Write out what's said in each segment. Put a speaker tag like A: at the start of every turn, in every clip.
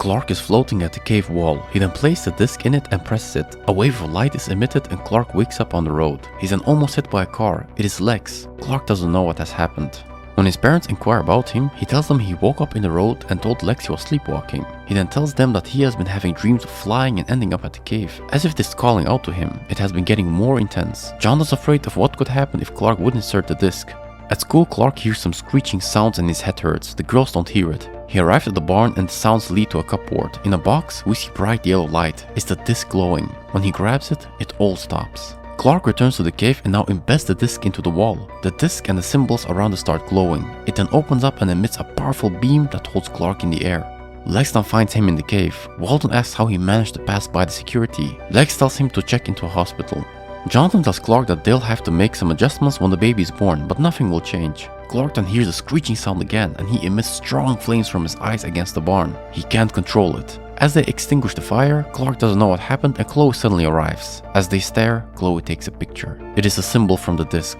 A: Clark is floating at the cave wall. He then places the disc in it and presses it. A wave of light is emitted and Clark wakes up on the road. He's then almost hit by a car. It is Lex. Clark doesn't know what has happened. When his parents inquire about him, he tells them he woke up in the road and told Lex he was sleepwalking. He then tells them that he has been having dreams of flying and ending up at the cave. As if this is calling out to him, it has been getting more intense. John is afraid of what could happen if Clark would insert the disc. At school, Clark hears some screeching sounds and his head hurts. The girls don't hear it. He arrives at the barn and the sounds lead to a cupboard. In a box, we see bright yellow light. It's the disc glowing. When he grabs it, it all stops. Clark returns to the cave and now embeds the disc into the wall. The disc and the symbols around it start glowing. It then opens up and emits a powerful beam that holds Clark in the air. Lex then finds him in the cave. Walden asks how he managed to pass by the security. Lex tells him to check into a hospital. Jonathan tells Clark that they'll have to make some adjustments when the baby is born, but nothing will change. Clark then hears a screeching sound again and he emits strong flames from his eyes against the barn. He can't control it. As they extinguish the fire, Clark doesn't know what happened and Chloe suddenly arrives. As they stare, Chloe takes a picture. It is a symbol from the disc.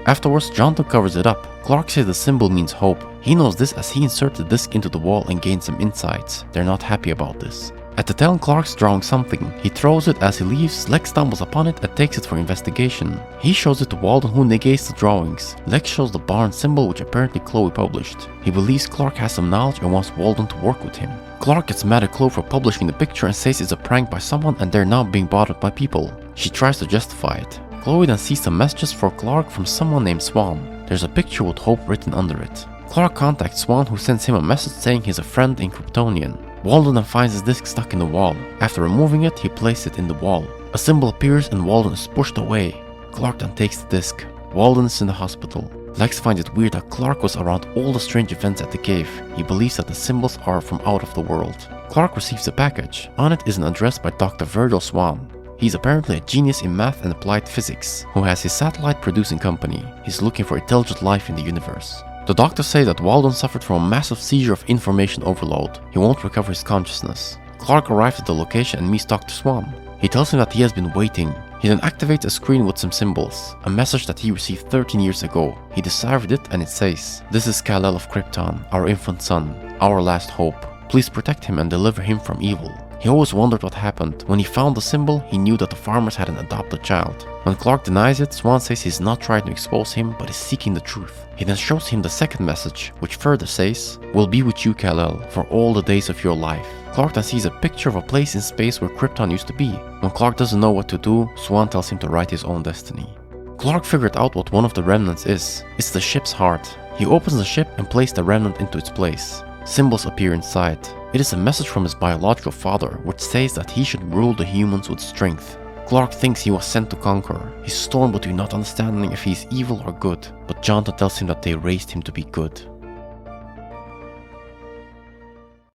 A: Afterwards, Jonathan covers it up. Clark says the symbol means hope. He knows this as he inserts the disc into the wall and gains some insights. They're not happy about this. At the time Clark's drawing something, he throws it. As he leaves, Lex stumbles upon it and takes it for investigation. He shows it to Walden, who negates the drawings. Lex shows the barn symbol, which apparently Chloe published. He believes Clark has some knowledge and wants Walden to work with him. Clark gets mad at Chloe for publishing the picture and says it's a prank by someone and they're now being bothered by people. She tries to justify it. Chloe then sees some messages for Clark from someone named Swan. There's a picture with hope written under it. Clark contacts Swan, who sends him a message saying he's a friend in Kryptonian. Walden then finds his disc stuck in the wall. After removing it, he places it in the wall. A symbol appears and Walden is pushed away. Clark then takes the disc. Walden is in the hospital. Lex finds it weird that Clark was around all the strange events at the cave. He believes that the symbols are from out of the world. Clark receives a package. On it is an address by Dr. Virgil Swan. He's apparently a genius in math and applied physics, who has his satellite producing company. He's looking for intelligent life in the universe. The doctors say that Walden suffered from a massive seizure of information overload. He won't recover his consciousness. Clark arrives at the location and meets Dr. Swan. He tells him that he has been waiting. He then activates a screen with some symbols, a message that he received 13 years ago. He deciphered it and it says, "This is Kal-El of Krypton, our infant son, our last hope. Please protect him and deliver him from evil." He always wondered what happened. When he found the symbol, he knew that the farmers had an adopted child. When Clark denies it, Swan says he's not trying to expose him, but is seeking the truth. He then shows him the second message, which further says, "We'll be with you, Kal-El, for all the days of your life." Clark then sees a picture of a place in space where Krypton used to be. When Clark doesn't know what to do, Swan tells him to write his own destiny. Clark figured out what one of the remnants is. It's the ship's heart. He opens the ship and places the remnant into its place. Symbols appear inside. It is a message from his biological father, which says that he should rule the humans with strength. Clark thinks he was sent to conquer. He's torn between not understanding if he's evil or good, but Jonathan tells him that they raised him to be good.